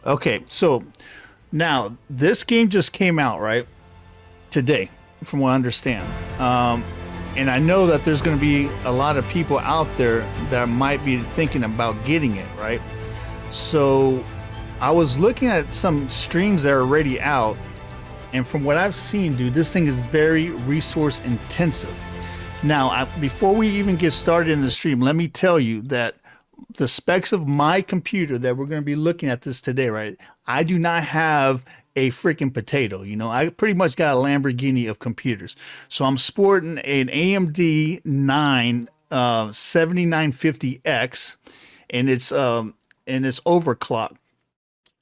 Okay, so now this game just came out, right? Today, from what I understand. And I know that there's going to be a lot of people out there that might be thinking about getting it, right? So I was looking at some streams that are already out, and from what I've seen, dude, this thing is very resource intensive. Now, before we even get started in the stream, let me tell you that the specs of my computer that we're going to be looking at this today, right? I do not have a freaking potato. You know, I pretty much got a Lamborghini of computers. So I'm sporting an AMD 9 7950X, and it's overclocked.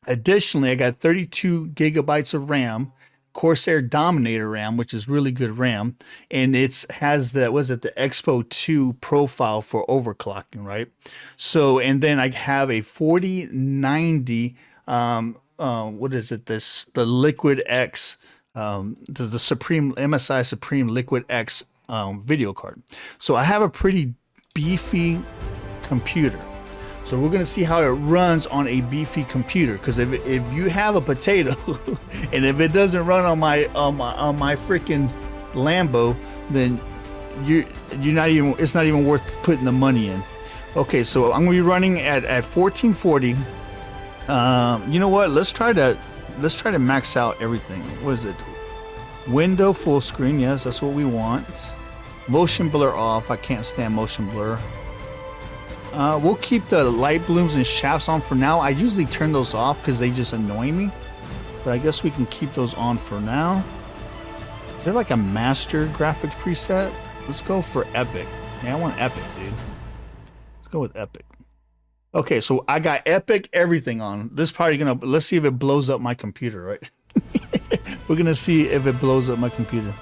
Additionally, I got 32 gigabytes of RAM, Corsair Dominator RAM, which is really good RAM, and it has the the Expo 2 profile for overclocking, right? So, and then I have a 4090 what is it, the Liquid X, the Supreme MSI Supreme Liquid X video card. So I have a pretty beefy computer. So we're gonna see how it runs on a beefy computer. Because if you have a potato, and if it doesn't run on my freaking Lambo, then you're not even, it's not even worth putting the money in. Okay, so I'm gonna be running at 1440. You know what? Let's try to max out everything. What is it? Window full screen. Yes, that's what we want. Motion blur off. I can't stand motion blur. We'll keep the light blooms and shafts on for now. I usually turn those off because they just annoy me, but I guess we can keep those on for now. Is there like a master graphics preset? Let's go for epic. Yeah, I want epic, dude. Let's go with epic. Okay, so I got epic everything on. This is probably gonna, let's see if it blows up my computer, right? We're gonna see if it blows up my computer.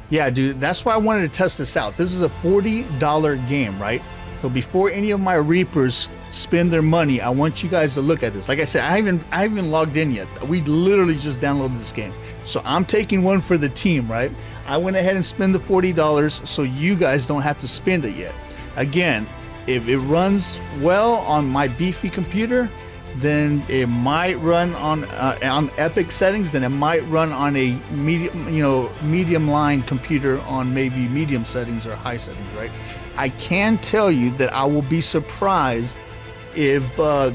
Yeah, dude, that's why I wanted to test this out. This is a $40 game, right? So before any of my Reapers spend their money, I want you guys to look at this. Like I said, I haven't logged in yet. We literally just downloaded this game. So I'm taking one for the team, right? I went ahead and spent the $40 so you guys don't have to spend it yet. Again, if it runs well on my beefy computer, then it might run on epic settings, then it might run on a medium line computer on maybe medium settings or high settings, right? I can tell you that I will be surprised if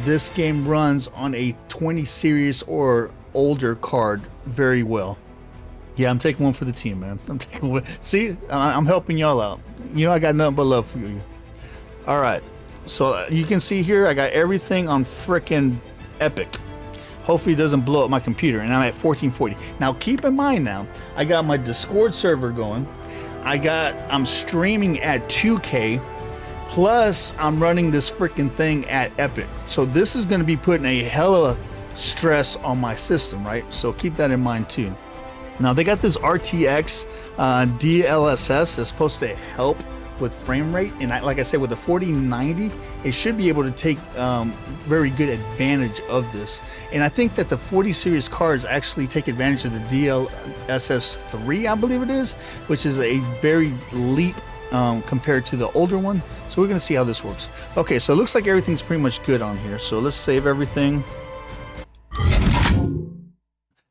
this game runs on a 20 series or older card very well. Yeah, I'm taking one for the team, man. I'm taking one. See, I'm helping y'all out. You know, I got nothing but love for you. All right. So you can see here, I got everything on frickin' epic. Hopefully it doesn't blow up my computer, and I'm at 1440. Now keep in mind now, I got my Discord server going. I'm streaming at 2K, plus I'm running this frickin' thing at epic. So this is gonna be putting a hella stress on my system, right? So keep that in mind too. Now they got this RTX DLSS that's supposed to help with frame rate, and like I said, with the 4090, it should be able to take very good advantage of this. And I think that the 40 series cards actually take advantage of the DLSS 3, I believe it is, which is a very leap compared to the older one. So we're gonna see how this works. Okay, so it looks like everything's pretty much good on here. So let's save everything.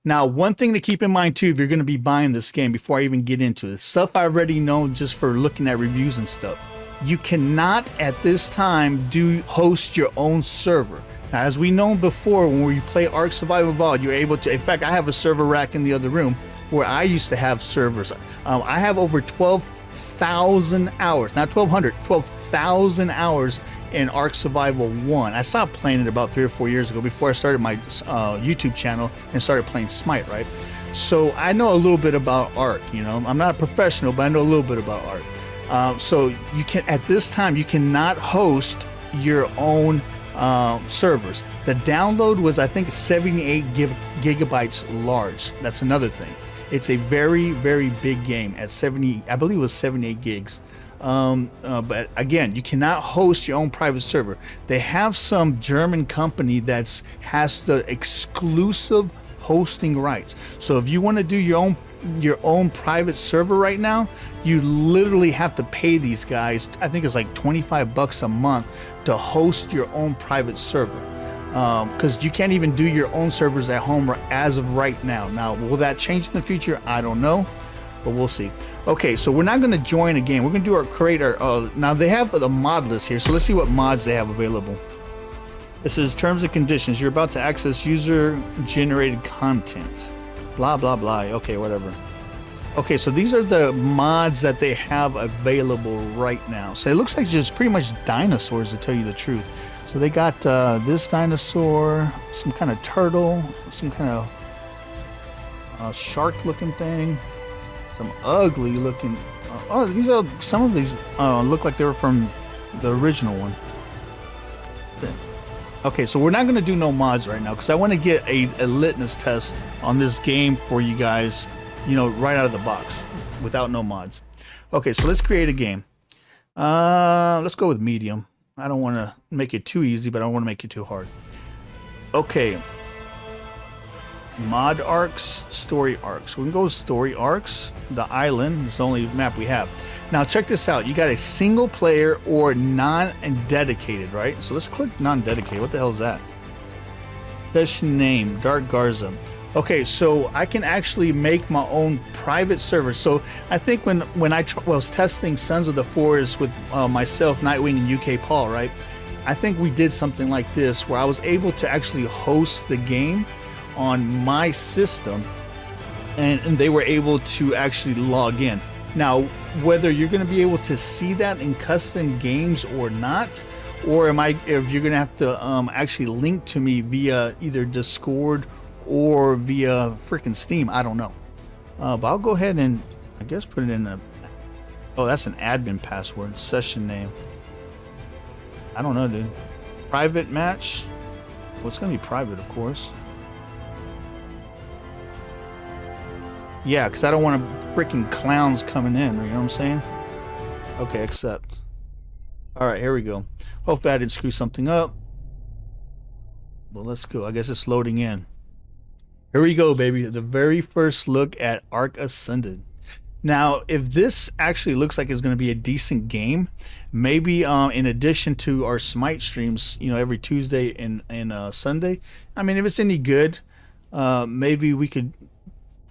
Now, one thing to keep in mind too, if you're going to be buying this game, before I even get into it, stuff I already know just for looking at reviews and stuff, you cannot at this time host your own server. Now, as we know before, when we play Ark Survival Ascended, you're able to, in fact, I have a server rack in the other room where I used to have servers. I have over 12,000 hours, not 1,200, 12,000 hours in Ark Survival 1. I stopped playing it about 3 or 4 years ago before I started my YouTube channel and started playing Smite, right? So I know a little bit about Ark, you know. I'm not a professional, but I know a little bit about Ark. So you can, at this time, you cannot host your own servers. The download was, I think, 78 gigabytes large. That's another thing. It's a very, very big game at 70, I believe it was 78 gigs. But again, you cannot host your own private server. They have some German company has the exclusive hosting rights. So if you want to do your own private server right now, you literally have to pay these guys, I think it's like 25 bucks a month to host your own private server. Because you can't even do your own servers at home as of right now. Now, will that change in the future? I don't know, but we'll see. Okay, so we're not going to join a game. We're going to do our creator. Now they have the mod list here, so let's see what mods they have available. This is terms and conditions. You're about to access user-generated content. Blah, blah, blah. Okay, whatever. Okay, so these are the mods that they have available right now. So it looks like just pretty much dinosaurs, to tell you the truth. So they got this dinosaur, some kind of turtle, some kind of shark-looking thing, some ugly-looking. Oh, these are some of these. Look like they were from the original one. Okay, so we're not going to do no mods right now because I want to get a litmus test on this game for you guys, you know, right out of the box without no mods. Okay, so let's create a game. Let's go with medium. I don't want to make it too easy, but I don't want to make it too hard. Okay. Mod arcs, story arcs. We can go story arcs. The island is the only map we have. Now check this out. You got a single player or non-dedicated, right? So let's click non-dedicated. What the hell is that? Session name, Dark Garza. Okay, so I can actually make my own private server. So I think when I was testing Sons of the Forest with myself, Nightwing, and UK Paul, right? I think we did something like this where I was able to actually host the game on my system, and they were able to actually log in. Now, whether you're going to be able to see that in custom games or not, or if you're going to have to actually link to me via either Discord or via freaking Steam, I don't know. But I'll go ahead and I guess put it in a. Oh, that's an admin password. Session name. I don't know, dude. Private match. Well, it's gonna be private, of course. Yeah, because I don't want freaking clowns coming in. You know what I'm saying? Okay, accept. All right, here we go. Hopefully I didn't screw something up. Well, let's go. I guess it's loading in. Here we go, baby. The very first look at Ark Ascended. Now, if this actually looks like it's going to be a decent game, maybe in addition to our Smite streams, you know, every Tuesday and Sunday. I mean, if it's any good, maybe we could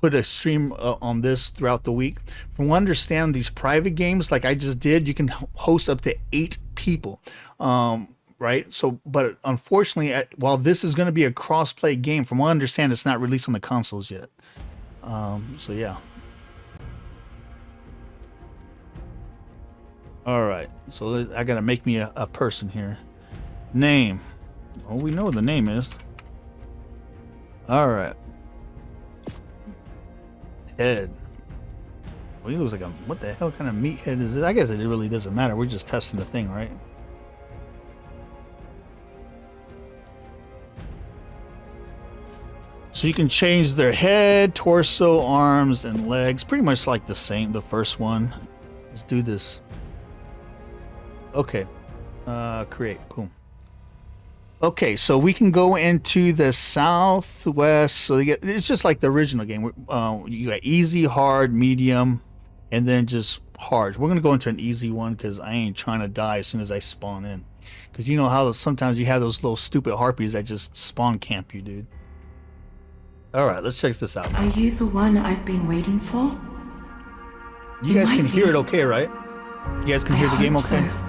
put a stream on this throughout the week. From what I understand, these private games, like I just did, you can host up to 8 people. Right? So, but unfortunately, while this is going to be a cross-play game, from what I understand, it's not released on the consoles yet. So yeah. All right. So I got to make me a person here. Name. Oh, we know what the name is. All right. Head. Well, he looks like a. What the hell kind of meathead is this? I guess it really doesn't matter. We're just testing the thing, right? So you can change their head, torso, arms, and legs. Pretty much like the same, the first one. Let's do this. Okay. Create. Boom. Okay, so we can go into the southwest. So it's just like the original game. You got easy, hard, medium, and then just hard. We're going to go into an easy one because I ain't trying to die as soon as I spawn in. Because you know how sometimes you have those little stupid harpies that just spawn camp you, dude. All right, let's check this out. Are you the one I've been waiting for? You guys can hear it okay, right? You guys can hear the game okay? So.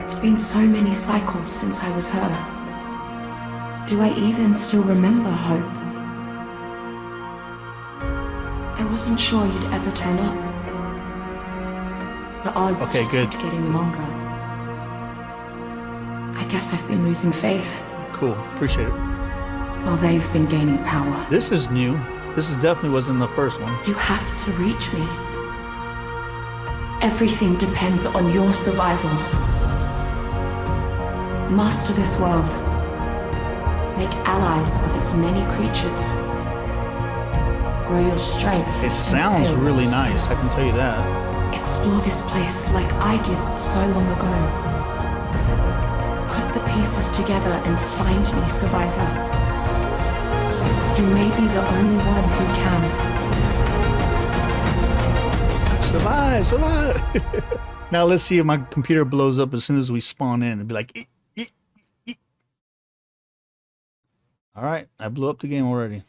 It's been so many cycles since I was her. Do I even still remember Hope? I wasn't sure you'd ever turn up. The odds just kept getting longer. I guess I've been losing faith. Cool, appreciate it. While they've been gaining power. This is new. This definitely wasn't the first one. You have to reach me. Everything depends on your survival. Master this world. Make allies of its many creatures. Grow your strength. It sounds really nice, I can tell you that. Explore this place like I did so long ago. Put the pieces together and find me, survivor. You may be the only one who can. Survive, survive. Now let's see if my computer blows up as soon as we spawn in and be like, eek, eek, eek. All right, I blew up the game already.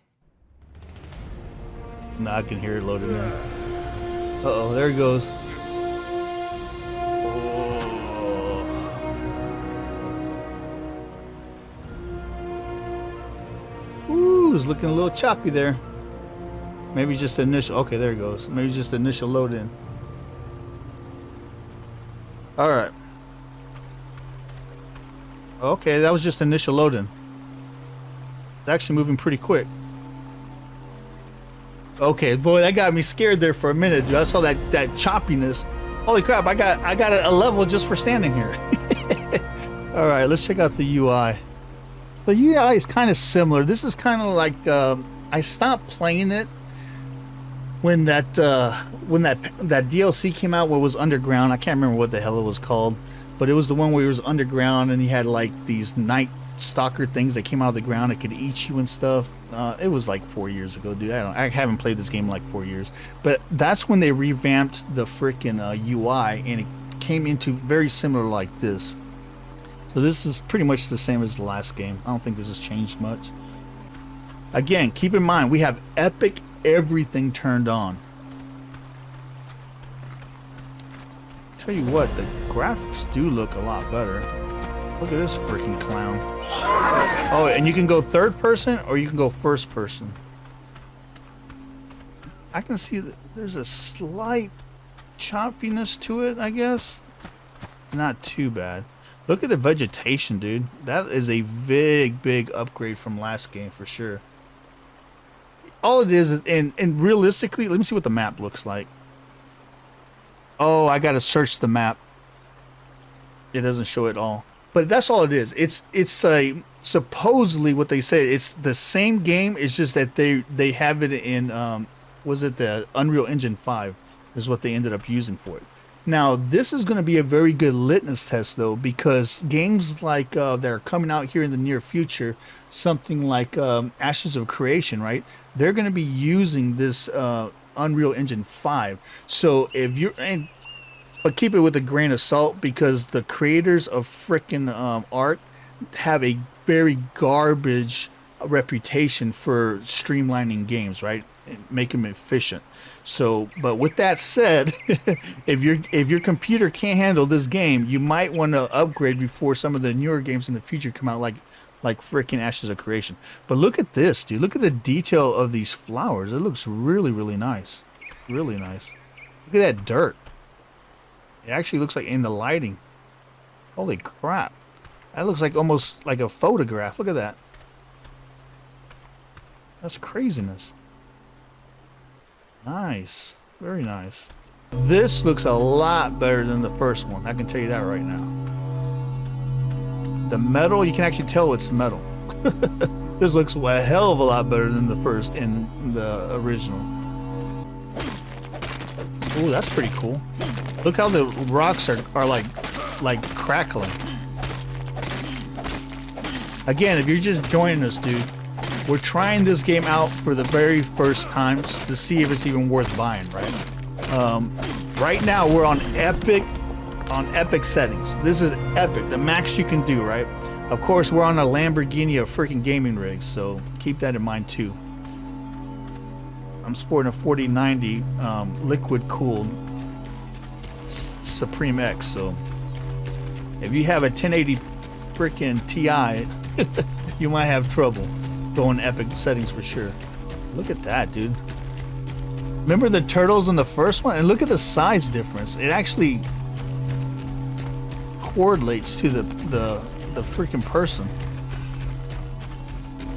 Now I can hear it loading in. Uh-oh, there it goes. Ooh, it's looking a little choppy there. Maybe just the initial. Okay, there it goes. Maybe just the initial load in. All right. Okay, that was just initial load in. It's actually moving pretty quick. Okay, boy, that got me scared there for a minute, dude. I saw that choppiness. Holy crap! I got a level just for standing here. All right, let's check out the UI. The UI is kind of similar. This is kind of like I stopped playing it when that DLC came out where it was underground. I can't remember what the hell it was called, but it was the one where it was underground and he had like these night stalker things that came out of the ground that could eat you and stuff. It was like 4 years ago, dude. I haven't played this game in like 4 years, but that's when they revamped the freaking UI and it came into very similar like this. So this is pretty much the same as the last game. I don't think this has changed much. Again, keep in mind we have epic everything turned on. Tell you what, the graphics do look a lot better. Look at this freaking clown. Oh, and you can go third person or you can go first person. I can see that there's a slight choppiness to it, I guess. Not too bad. Look at the vegetation, dude. That is a big upgrade from last game for sure. All it is, and realistically, let me see what the map looks like. Oh, I gotta search the map. It doesn't show it all. But that's all it is. It's supposedly what they say. It's the same game. It's just that they have it in was it the Unreal Engine 5 is what they ended up using for it. Now this is going to be a very good litmus test though, because games like that are coming out here in the near future, something like Ashes of Creation, right? They're going to be using this Unreal Engine 5. So if you're but keep it with a grain of salt, because the creators of frickin' Ark have a very garbage reputation for streamlining games, right? And make them efficient. So, but with that said, if your computer can't handle this game, you might want to upgrade before some of the newer games in the future come out, like frickin' Ashes of Creation. But look at this, dude. Look at the detail of these flowers. It looks really nice. Really nice. Look at that dirt. It actually looks like in the lighting. Holy crap. That looks like almost like a photograph. Look at that. That's craziness. Nice. Very nice. This looks a lot better than the first one. I can tell you that right now. The metal, you can actually tell it's metal. This looks a hell of a lot better than the first in the original. Ooh, that's pretty cool. Look how the rocks are like crackling. Again, if you're just joining us, dude, we're trying this game out for the very first time to see if it's even worth buying, right? Right now we're on epic settings. This is epic, the max you can do, right? Of course, we're on a Lamborghini of freaking gaming rigs, so keep that in mind too. I'm sporting a 4090 liquid cooled Supreme X, so if you have a 1080 freaking Ti, you might have trouble going epic settings for sure. Look at that, dude. Remember the turtles in the first one? And look at the size difference. It actually correlates to the freaking person.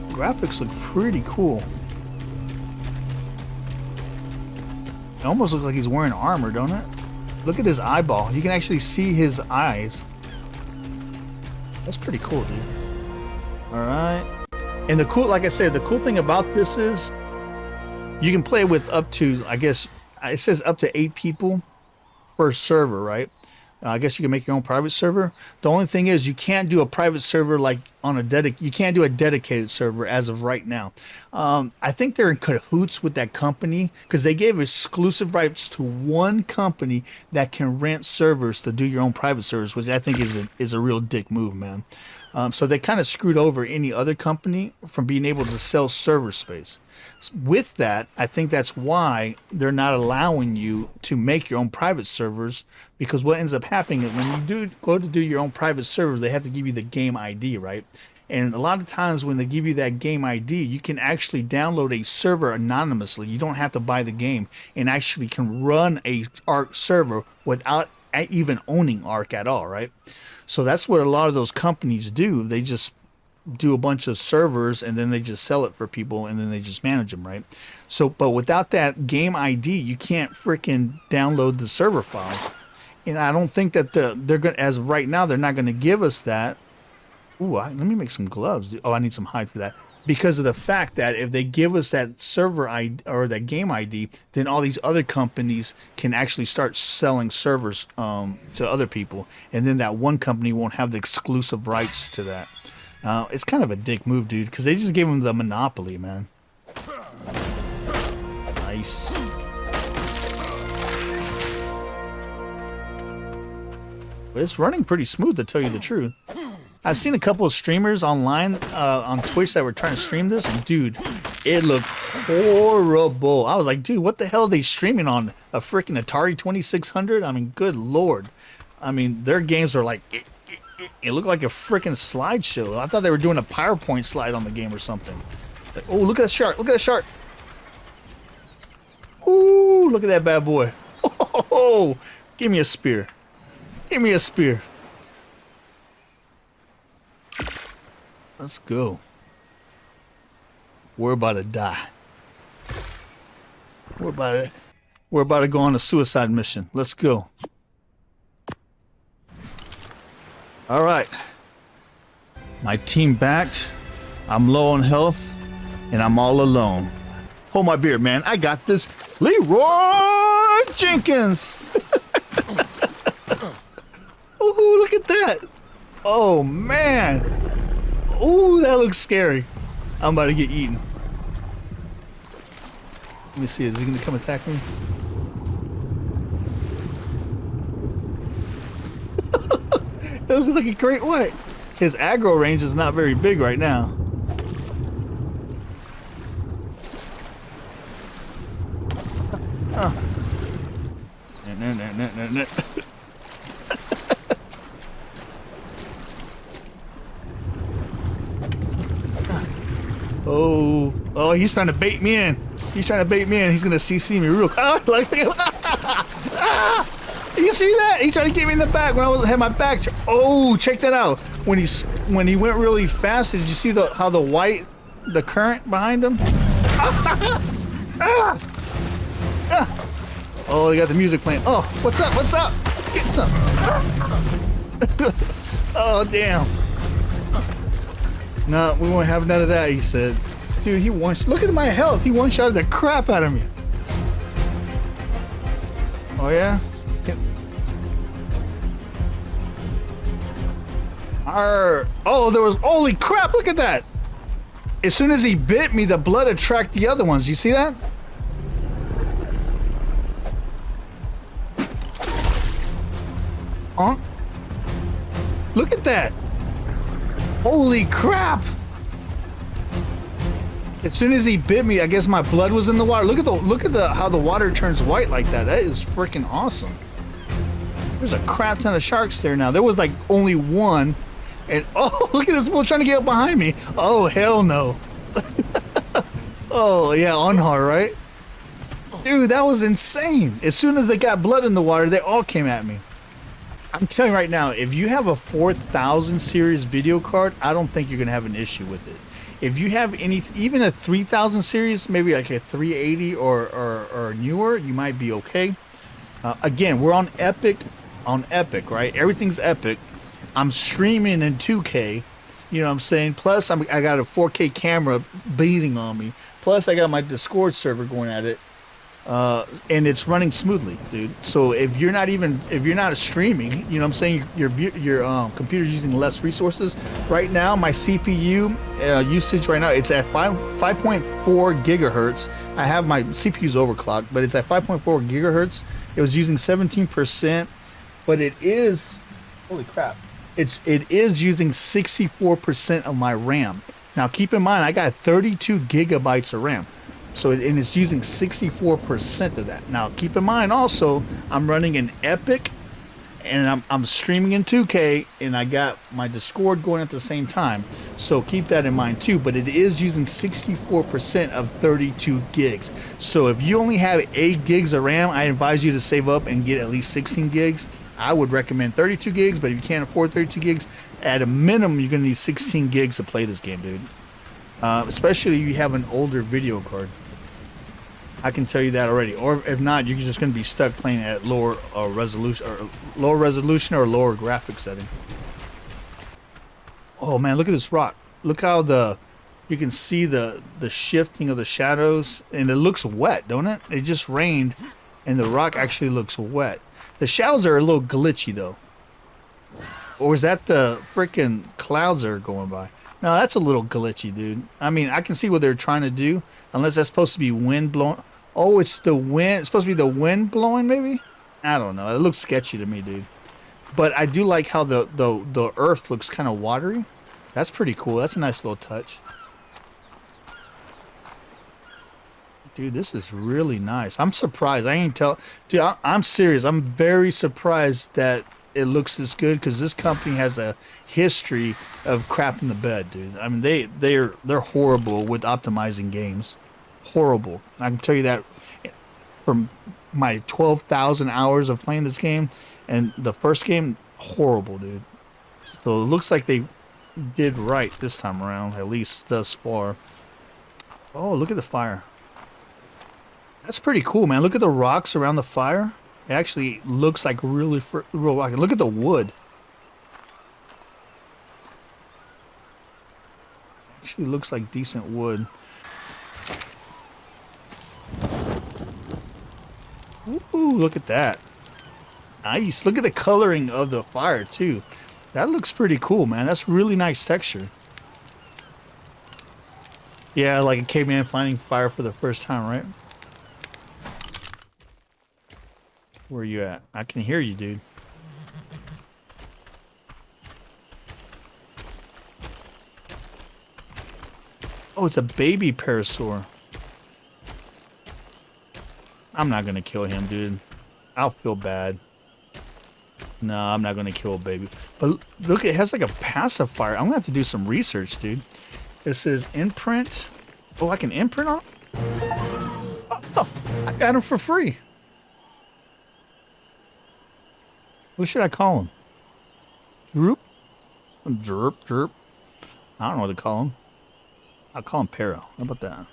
Graphics look pretty cool. It almost looks like he's wearing armor, don't it? Look at his eyeball. You can actually see his eyes. That's pretty cool, dude. All right. And the cool, like I said, the cool thing about this is you can play with up to, I guess, it says up to 8 people per server, right? I guess you can make your own private server. The only thing is you can't do a private server like on a you can't do a dedicated server as of right now. I think they're in cahoots with that company because they gave exclusive rights to one company that can rent servers to do your own private servers, which I think is a real dick move, man. So they kind of screwed over any other company from being able to sell server space. With that, I think that's why they're not allowing you to make your own private servers, because what ends up happening is when you do go to do your own private servers, they have to give you the game ID, right? And a lot of times when they give you that game ID, you can actually download a server anonymously. You don't have to buy the game and actually can run a Ark server without even owning Ark at all, right? So that's what a lot of those companies do. They just do a bunch of servers and then they just sell it for people and then they just manage them, right? So, but without that game ID, you can't freaking download the server files. And I don't think that they're going to, as of right now, they're not going to give us that. Ooh, let me make some gloves. Oh, I need some hide for that. Because of the fact that if they give us that server ID or that game ID, then all these other companies can actually start selling servers to other people. And then that one company won't have the exclusive rights to that. It's kind of a dick move, dude, because they just gave him the monopoly, man. Nice. But it's running pretty smooth, to tell you the truth. I've seen a couple of streamers online on Twitch that were trying to stream this, and dude, it looked horrible. I was like, dude, what the hell are they streaming on? A freaking Atari 2600? I mean, good lord. I mean, their games are like... It looked like a freaking slideshow. I thought they were doing a PowerPoint slide on the game or something. Oh, look at that shark. Look at that shark. Ooh, look at that bad boy. Oh, give me a spear. Give me a spear. Let's go. We're about to die. We're about to go on a suicide mission. Let's go. All right, my team backed. I'm low on health, and I'm all alone. Hold my beer, man. I got this. Leroy Jenkins. Ooh, look at that. Oh, man. Ooh, that looks scary. I'm about to get eaten. Let me see. Is he going to come attack me? It looks like a great white. His aggro range is not very big right now. Oh, he's trying to bait me in. He's trying to bait me in. He's gonna CC me real quick. Like, you see that? He tried to get me in the back when I had my back. Oh, check that out. When he went really fast, did you see how the current behind him? Oh, they got the music playing. Oh, what's up? What's up? Get some. Oh, damn. No, we won't have none of that, he said. Dude, look at my health. He one-shotted the crap out of me. Oh, yeah? Oh, there was, holy crap, look at that. As soon as he bit me, the blood attracted the other ones. You see that? Huh? Look at that. Holy crap. As soon as he bit me, I guess my blood was in the water. Look at how the water turns white like that. That is freaking awesome. There's a crap ton of sharks there now. There was like only one. And oh, look at this bull trying to get up behind me. Oh, hell no. Oh, yeah, Onhar, right? Dude, that was insane. As soon as they got blood in the water, they all came at me. I'm telling you right now, if you have a 4000 series video card, I don't think you're going to have an issue with it. If you have even a 3000 series, maybe like a 380 or newer, you might be okay. Again, we're on Epic, right? Everything's Epic. I'm streaming in 2K, you know what I'm saying? Plus, I got a 4K camera beating on me. Plus, I got my Discord server going at it. and it's running smoothly, dude. So if you're not streaming, you know what I'm saying, your computer's using less resources. Right now, my CPU usage right now, it's at 5.4 gigahertz. I have my CPU's overclocked, but it's at 5.4 gigahertz. It was using 17%, but it is, holy crap, it is using 64% of my RAM. Now keep in mind, I got 32 gigabytes of RAM. So and it's using 64% of that. Now keep in mind also, I'm running an Epic, and I'm streaming in 2K, and I got my Discord going at the same time. So keep that in mind too. But it is using 64% of 32 gigs. So if you only have 8 gigs of RAM, I advise you to save up and get at least 16 gigs. I would recommend 32 gigs, but if you can't afford 32 gigs, at a minimum, you're gonna need 16 gigs to play this game, dude. Especially if you have an older video card. I can tell you that already. Or if not, you're just going to be stuck playing at lower resolution or lower graphics setting. Oh man, look at this rock. Look how you can see the shifting of the shadows, and it looks wet, don't it? It just rained, and the rock actually looks wet. The shadows are a little glitchy though. Or is that the freaking clouds that are going by? No, that's a little glitchy, dude. I mean, I can see what they're trying to do, unless that's supposed to be wind blowing. Oh, it's the wind. It's supposed to be the wind blowing, maybe? I don't know. It looks sketchy to me, dude. But I do like how the earth looks kind of watery. That's pretty cool. That's a nice little touch. Dude, this is really nice. I'm surprised. I ain't tell. Dude, I'm serious. I'm very surprised that it looks this good, because this company has a history of crap in the bed, dude. I mean, they're horrible with optimizing games. Horrible. I can tell you that from my 12,000 hours of playing this game, and the first game, horrible, dude. So it looks like they did right this time around, at least thus far. Oh, look at the fire. That's pretty cool, man. Look at the rocks around the fire. It actually looks like real rocky. Look at the wood. Actually looks like decent wood. Ooh, look at that. Nice. Look at the coloring of the fire too. That looks pretty cool, man. That's really nice texture. Yeah, like a caveman finding fire for the first time, right? Where are you at? I can hear you, dude. Oh, it's a baby Parasaur. I'm not gonna kill him, dude. I'll feel bad. No, I'm not gonna kill a baby. But look, it has like a pacifier. I'm gonna have to do some research, dude. It says imprint. Oh, I can imprint on him? Oh, I got him for free. What should I call him? Droop? Drip, drip. I don't know what to call him. I'll call him Para. How about that?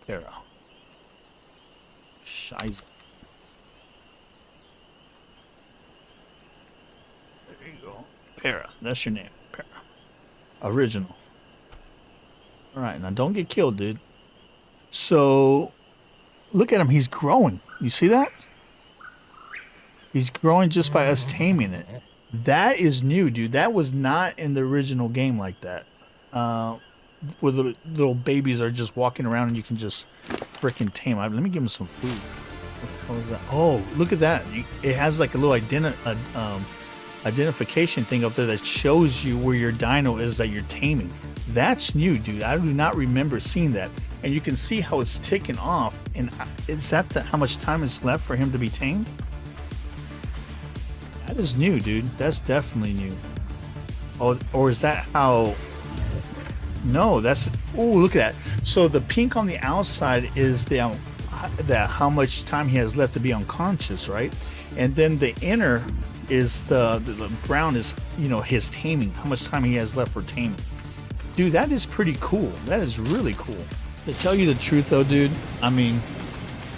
Para. Scheiße. There you go. Para. That's your name. Para. Original. Alright, now don't get killed, dude. So, look at him. He's growing. You see that? He's growing just by us taming it. That is new, dude. That was not in the original game like that. Where little babies are just walking around and you can just freaking tame. Let me give him some food. What the hell is that? Oh, look at that. It has like a little identification thing up there that shows you where your dino is that you're taming. That's new, dude. I do not remember seeing that. And you can see how it's ticking off. And is that how much time is left for him to be tamed? That is new, dude. That's definitely new. Oh, or is that how? No, that's. Oh, look at that. So the pink on the outside is the how much time he has left to be unconscious, right? And then the inner is the brown is, you know, his taming. How much time he has left for taming. Dude, that is pretty cool. That is really cool. To tell you the truth, though, dude, I mean,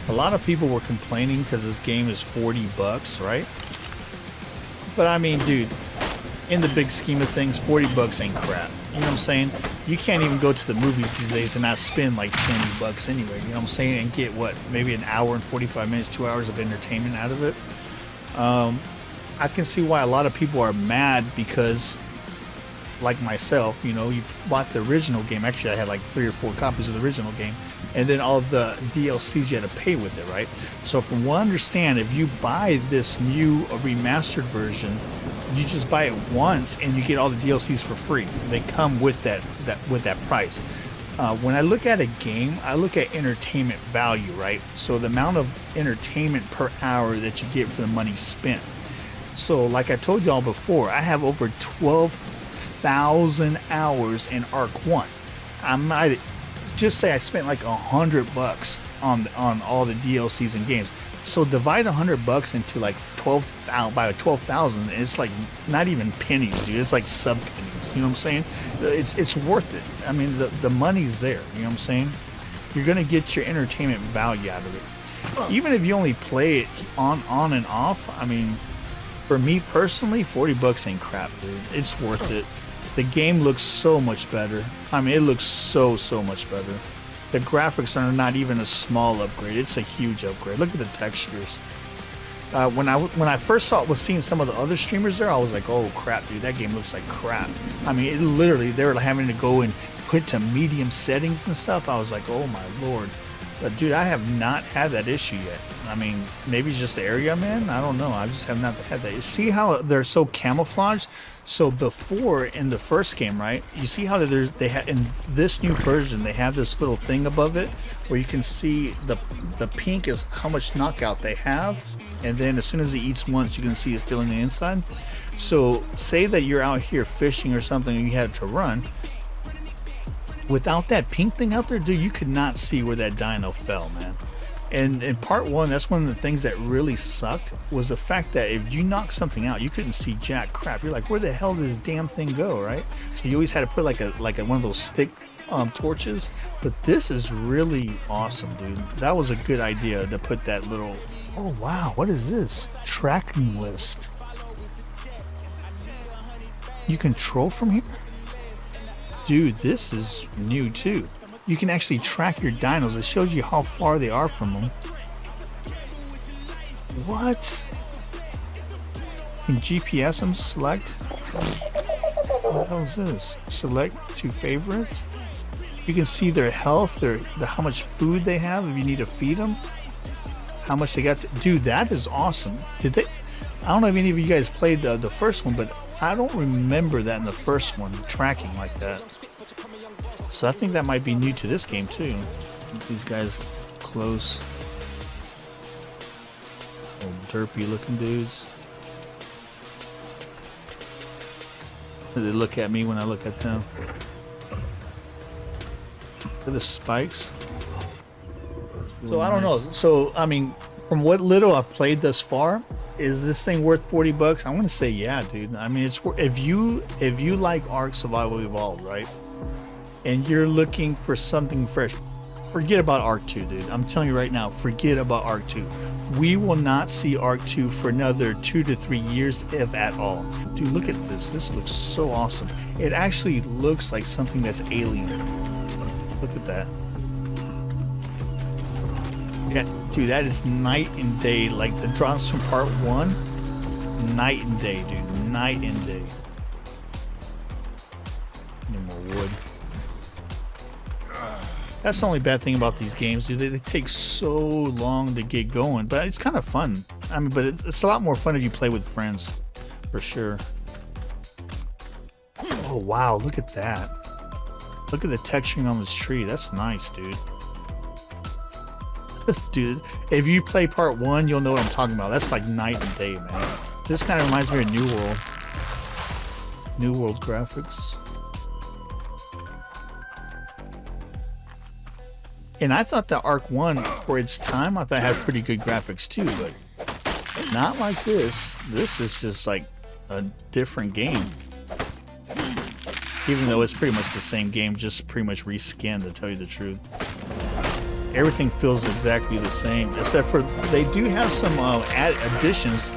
a lot of people were complaining because this game is $40, right? But I mean, dude, in the big scheme of things, 40 bucks ain't crap. You know what I'm saying? You can't even go to the movies these days and not spend like 20 bucks anyway. You know what I'm saying? And get what, maybe an hour and 45 minutes, 2 hours of entertainment out of it. I can see why a lot of people are mad because, like myself, you know, you bought the original game. Actually, I had like 3 or 4 copies of the original game, and then all of the DLCs you had to pay with it, right? So from what I understand, if you buy this new remastered version, you just buy it once and you get all the DLCs for free. They come with that price. When I look at a game, I look at entertainment value, right? So the amount of entertainment per hour that you get for the money spent. So like I told y'all before, I have over 12,000 hours in Ark 1. I might just say I spent like $100 on all the DLCs and games. So divide $100 into like 12,000 by 12,000. It's like not even pennies, dude. It's like sub pennies. You know what I'm saying? It's worth it. I mean, the money's there. You know what I'm saying? You're gonna get your entertainment value out of it, even if you only play it on and off. I mean, for me personally, 40 bucks ain't crap, dude. It's worth it. The game looks so much better. I mean, it looks so much better. The graphics are not even a small upgrade. It's a huge upgrade. Look at the textures. When I first was seeing some of the other streamers there, I was like, oh crap, dude, that game looks like crap. I mean, it literally, they were having to go and put to medium settings and stuff. I was like, oh my lord. But dude, I have not had that issue yet. I mean, maybe it's just the area I'm in. I don't know. I just have not had that. See how they're so camouflaged? So before in the first game, right? You see how they have in this new version they have this little thing above it where you can see the pink is how much knockout they have, and then as soon as he eats once, you can see it filling the inside. So say that you're out here fishing or something and you had to run. Without that pink thing out there, dude, you could not see where that dino fell, man. And in part 1, that's one of the things that really sucked, was the fact that if you knock something out, you couldn't see jack crap. You're like, where the hell did this damn thing go, right? So you always had to put like a one of those stick torches. But this is really awesome, dude. That was a good idea to put that little. Oh wow, what is this? Tracking list. You control from here? Dude, this is new too. You can actually track your dinos. It shows you how far they are from them. What? You can GPS them, select. What the hell is this? Select to favorite. You can see their health, how much food they have if you need to feed them. How much they got to, dude, that is awesome. I don't know if any of you guys played the first one, but I don't remember that in the first one, tracking like that. So I think that might be new to this game too. These guys close. Old derpy looking dudes. They look at me when I look at them. Look at the spikes. So I don't know. So I mean, from what little I've played thus far, is this thing worth 40 bucks? I'm gonna say yeah, dude. I mean, it's if you like Ark Survival Evolved, right? And you're looking for something fresh, forget about Ark 2, dude. I'm telling you right now, forget about Ark 2. We will not see Ark 2 for another 2 to 3 years, if at all. Dude, look at this. This looks so awesome. It actually looks like something that's alien. Look at that. Yeah, dude, that is night and day. Like the drops from part 1, night and day, dude. Night and day. Need more wood. That's the only bad thing about these games, dude. They take so long to get going, but it's kind of fun. I mean, but it's a lot more fun if you play with friends, for sure. Oh wow, look at that. Look at the texturing on this tree. That's nice, dude. Dude, if you play part 1, you'll know what I'm talking about. That's like night and day, man. This kind of reminds me of New World. New World graphics. And I thought that Ark 1, for its time, I thought it had pretty good graphics too, but not like this. This is just like a different game. Even though it's pretty much the same game, just pretty much reskinned, to tell you the truth. Everything feels exactly the same, except for they do have some additions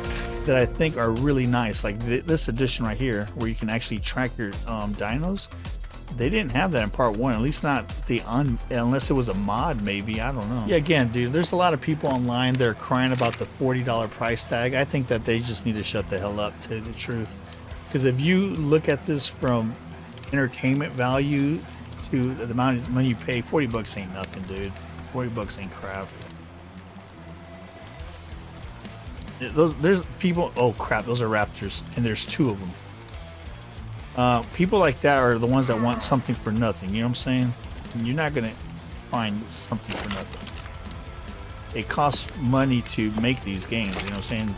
that I think are really nice, like this edition right here, where you can actually track your dinos. They didn't have that in part 1, at least not unless it was a mod, maybe, I don't know. Yeah, again, dude, there's a lot of people online that are crying about the $40 price tag. I think that they just need to shut the hell up, to tell you the truth. Because if you look at this from entertainment value to the amount of money you pay, 40 bucks ain't nothing, dude. 40 bucks ain't crap. There's people, oh crap, those are raptors, and there's 2 of them. People like that are the ones that want something for nothing, you know what I'm saying? You're not gonna find something for nothing. It costs money to make these games, you know what I'm saying?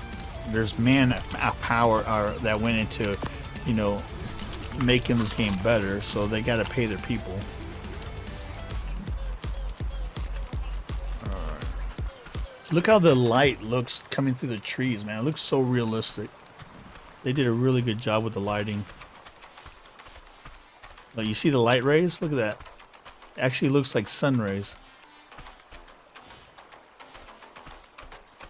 There's power that went into, you know, making this game better, so they got to pay their people. Look how the light looks coming through the trees, man. It looks so realistic. They did a really good job with the lighting. Like, you see the light rays? Look at that. It actually looks like sun rays.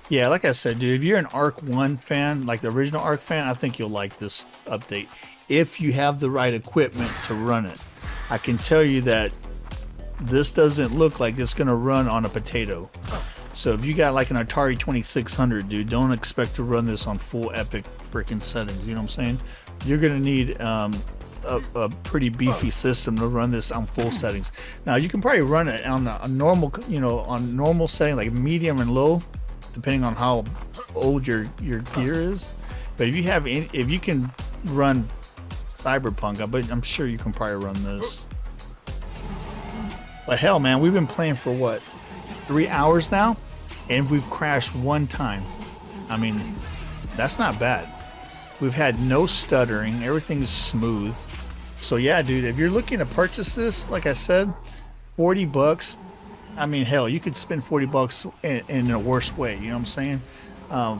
Yeah, like I said, dude, if you're an Ark 1 fan, like the original Ark fan, I think you'll like this update. If you have the right equipment to run it. I can tell you that this doesn't look like it's going to run on a potato. So if you got like an Atari 2600, dude, don't expect to run this on full epic freaking settings. You know what I'm saying? You're going to need a pretty beefy system to run this on full settings. Now you can probably run it on a normal, you know, on normal setting, like medium and low, depending on how old your gear is. But if you have, if you can run Cyberpunk, I'm sure you can probably run this. But hell, man, we've been playing for what, 3 hours now, and we've crashed 1 time. I mean, that's not bad. We've had no stuttering. Everything's smooth. So yeah, dude, if you're looking to purchase this, like I said, 40 bucks. I mean, hell, you could spend 40 bucks in a worse way. You know what I'm saying?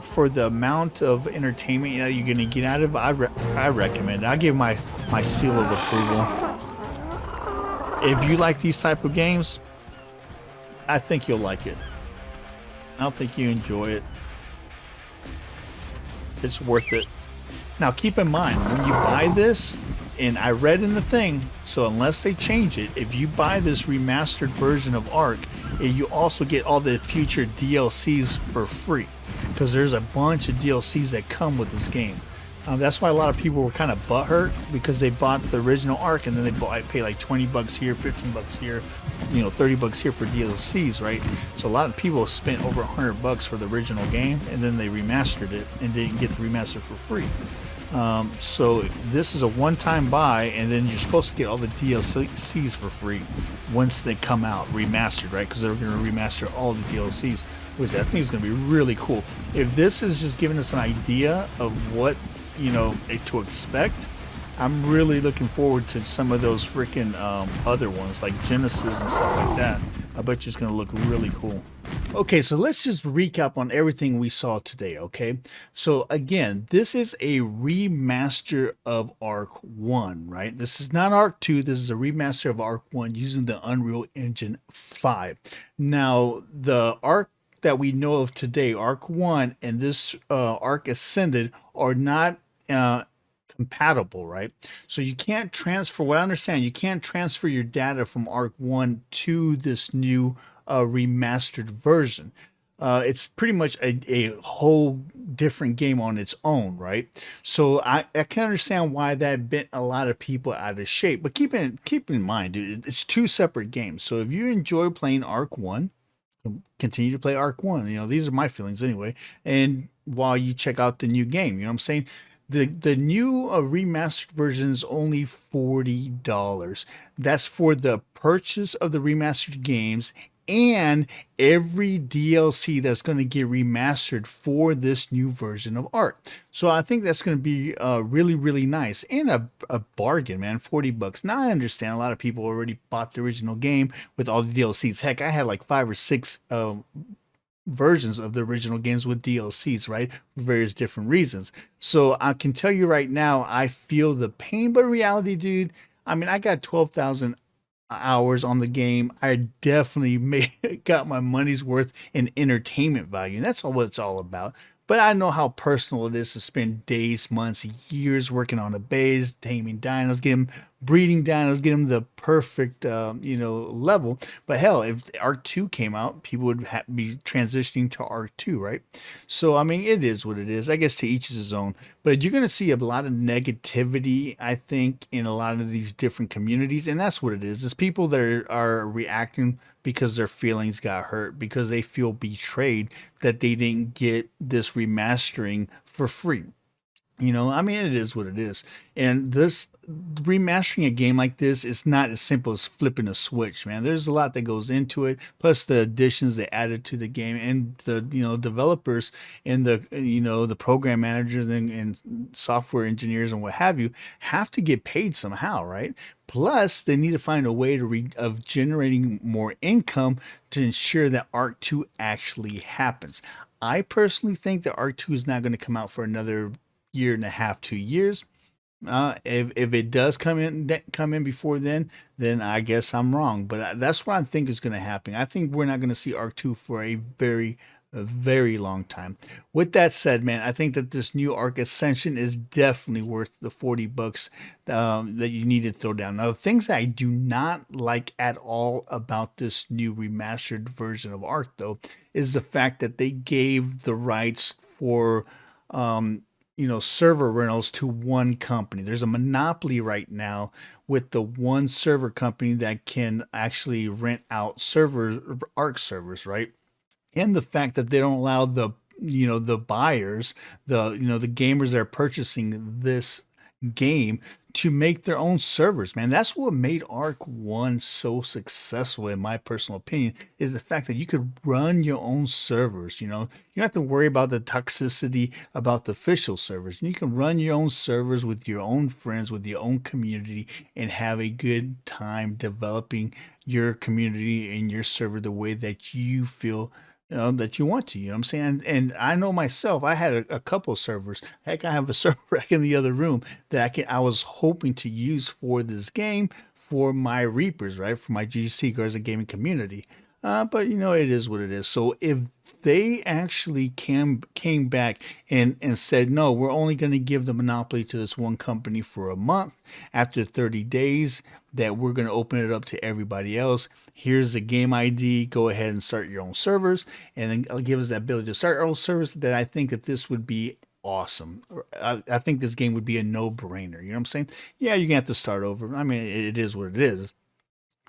For the amount of entertainment you're going to get out of it, I recommend it. I give my seal of approval. If you like these type of games, I think you'll like it. I don't think you enjoy it. It's worth it. Now keep in mind, when you buy this, and I read in the thing, so unless they change it, if you buy this remastered version of Ark, you also get all the future DLCs for free, because there's a bunch of DLCs that come with this game. That's why a lot of people were kind of butthurt, because they bought the original Ark and then they pay like 20 bucks here, 15 bucks here, you know, 30 bucks here for DLCs, right? So a lot of people spent over 100 bucks for the original game, and then they remastered it and didn't get the remaster for free. So this is a one-time buy, and then you're supposed to get all the DLCs for free once they come out remastered, right? Because they're going to remaster all the DLCs, which I think is going to be really cool. If this is just giving us an idea of what, you know, to expect, I'm really looking forward to some of those freaking other ones like Genesis and stuff like that. I bet you it's going to look really cool. Okay, so let's just recap on everything we saw today, okay? So again, this is a remaster of Ark 1, right? This is not Ark 2, this is a remaster of Ark 1 using the Unreal Engine 5. Now, the Ark that we know of today, Ark 1 and this Ark Ascended, are not compatible, right? So you can't transfer, what I understand, you can't transfer your data from Ark 1 to this new remastered version. It's pretty much a whole different game on its own, right? So I can understand why that bent a lot of people out of shape. But keep in mind, dude, it's 2 separate games. So if you enjoy playing Ark 1, continue to play Ark 1. You know, these are my feelings anyway. And while you check out the new game, you know what I'm saying? The new remastered version is only $40. That's for the purchase of the remastered games and every DLC that's going to get remastered for this new version of Ark. So I think that's going to be really, really nice and a bargain, man. 40 bucks. Now I understand a lot of people already bought the original game with all the DLCs. Heck, I had like 5 or 6 versions of the original games with DLCs, right? For various different reasons. So I can tell you right now, I feel the pain, but in reality, dude, I mean, I got 12,000 hours on the game. I definitely got my money's worth in entertainment value. And that's all what it's all about. But I know how personal it is to spend days, months, years working on a base, taming dinos, get them breeding dinos, get them the perfect, level. But hell, if Arc 2 came out, people would be transitioning to Arc 2, right? So, I mean, it is what it is. I guess to each his own. But you're going to see a lot of negativity, I think, in a lot of these different communities. And that's what it is. It's people that are reacting because their feelings got hurt, because they feel betrayed that they didn't get this remastering for free. I mean, it is what it is. And this remastering a game like this is not as simple as flipping a switch, man. There's a lot that goes into it, plus the additions they added to the game, and the developers and the program managers and software engineers and what have you have to get paid somehow, right? Plus, they need to find a way of generating more income to ensure that Arc 2 actually happens. I personally think that Arc 2 is not going to come out for another year and a half, 2 years. If it does come in before then I guess I'm wrong. But that's what I think is going to happen. I think we're not going to see Arc 2 for a very long time. With that said, man, I think that this new Ark Ascension is definitely worth the $40 that you need to throw down. Now, the things that I do not like at all about this new remastered version of Ark, though, is the fact that they gave the rights for server rentals to one company. There's a monopoly right now with the one server company that can actually rent out servers, Arc servers, right? And the fact that they don't allow the buyers, the gamers that are purchasing this game to make their own servers, man. That's what made Arc 1 so successful, in my personal opinion, is the fact that you could run your own servers. You don't have to worry about the toxicity about the official servers. You can run your own servers with your own friends, with your own community, and have a good time developing your community and your server the way that you feel that you want to, you know what I'm saying? And I know myself, I had a couple of servers. Heck, I have a server rack in the other room that I was hoping to use for this game for my Reapers, right? For my GC Garza gaming community. But it is what it is. So if they actually came back and said, no, we're only going to give the monopoly to this one company for a month. After 30 days, that we're going to open it up to everybody else. Here's the game ID. Go ahead and start your own servers, and then it'll give us that ability to start our own servers. That I think that this would be awesome. I think this game would be a no-brainer. You know what I'm saying? Yeah, you're gonna have to start over. I mean, it is what it is.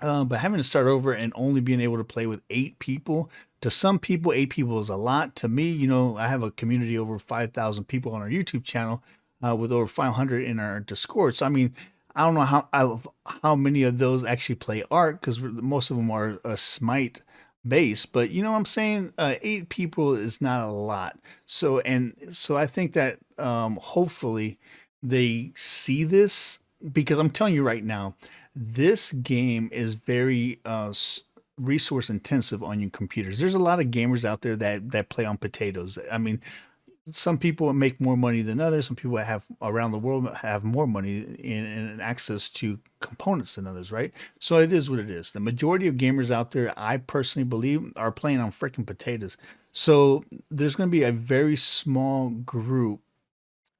But having to start over and only being able to play with 8 people, to some people, 8 people is a lot. To me, I have a community over 5,000 people on our YouTube channel, with over 500 in our Discord. So, I mean, I don't know how many of those actually play Ark, because most of them are Smite based. But you know what I'm saying? 8 people is not a lot. So I think that hopefully they see this, because I'm telling you right now, this game is very resource intensive on your computers. There's a lot of gamers out there that play on potatoes. I mean, some people make more money than others. Some people have around the world have more money and access to components than others, right? So it is what it is. The majority of gamers out there, I personally believe, are playing on freaking potatoes. So there's going to be a very small group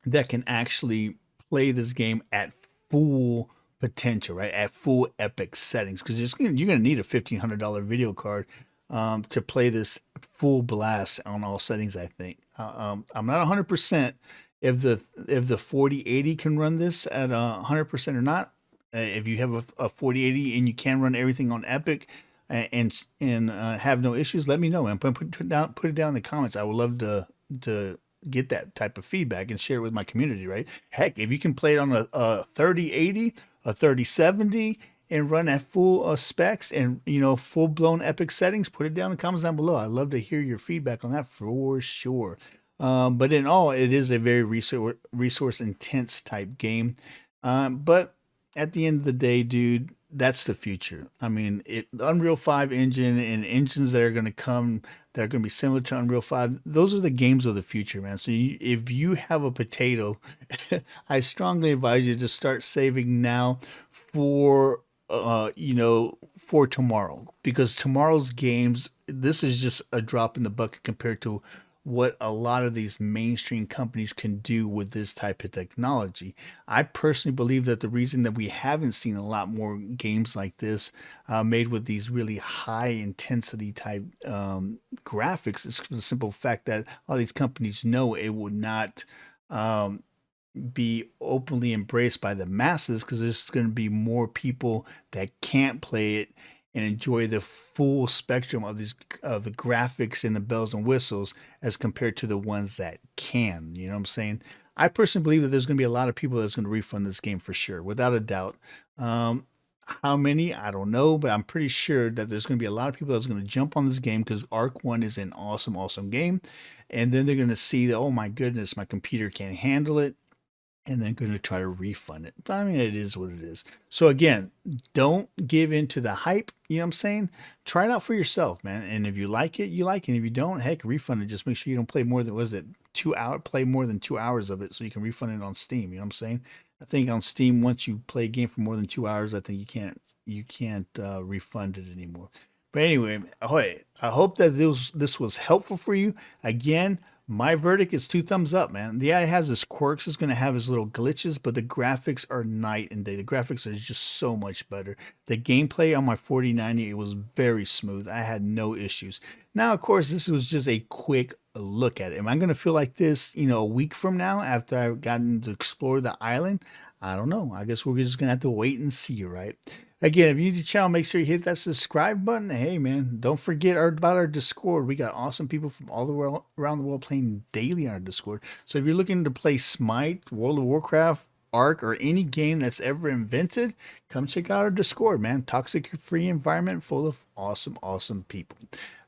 that can actually play this game at full potential, right? At full epic settings, because you're going to need a $1,500 video card to play this full blast on all settings. I think I'm not 100% if the 4080 can run this at 100% or not. If you have a 4080 and you can run everything on epic and have no issues, let me know, and put it down in the comments. I would love to get that type of feedback and share it with my community, right? Heck, if you can play it on a 3080, a 3070, and run at full specs and full blown epic settings, put it down in the comments down below. I'd love to hear your feedback on that for sure. But in all, it is a very resource intense type game. But at the end of the day, dude, that's the future. I mean, the Unreal 5 engine and engines that are going to come that are going to be similar to Unreal 5, those are the games of the future, man. So if you have a potato, I strongly advise you to start saving now for for tomorrow, because tomorrow's games, this is just a drop in the bucket compared to what a lot of these mainstream companies can do with this type of technology. I personally believe that the reason that we haven't seen a lot more games like this made with these really high intensity type graphics is for the simple fact that all these companies know it would not um, be openly embraced by the masses because there's going to be more people that can't play it and enjoy the full spectrum of these of the graphics and the bells and whistles as compared to the ones that can. You know what I'm saying? I personally believe that there's going to be a lot of people that's going to refund this game for sure, without a doubt. Um, how many? I don't know, but I'm pretty sure that there's going to be a lot of people that's going to jump on this game because Ark 1 is an awesome, awesome game. And then they're going to see that, oh my goodness, my computer can't handle it, and then going to try to refund it. But I mean, it is what it is. So again, don't give in to the hype. You know what I'm saying? Try it out for yourself, man. And if you like it, you like it. And if you don't, heck, refund it. Just make sure you don't play more than, was it 2 hour, play more than 2 hours of it so you can refund it on Steam. You know what I'm saying? I think on Steam, once you play a game for more than 2 hours, I think you can't refund it anymore. But anyway, I hope that this was helpful for you. Again, my verdict is 2 thumbs up, man. Yeah, it has its quirks. It's going to have its little glitches, but the graphics are night and day. The graphics are just so much better. The gameplay on my 4090, it was very smooth. I had no issues. Now, of course, this was just a quick look at it. Am I going to feel like this, a week from now after I've gotten to explore the island? I don't know. I guess we're just going to have to wait and see, right? Again, if you're new to the channel, make sure you hit that subscribe button. Hey, man, don't forget about our Discord. We got awesome people from all the world, around the world playing daily on our Discord. So if you're looking to play Smite, World of Warcraft, Ark, or any game that's ever invented, come check out our Discord, man. Toxic-free environment full of awesome, awesome people.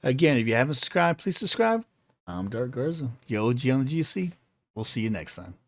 Again, if you haven't subscribed, please subscribe. I'm Dark Garza, your OG on the GC. We'll see you next time.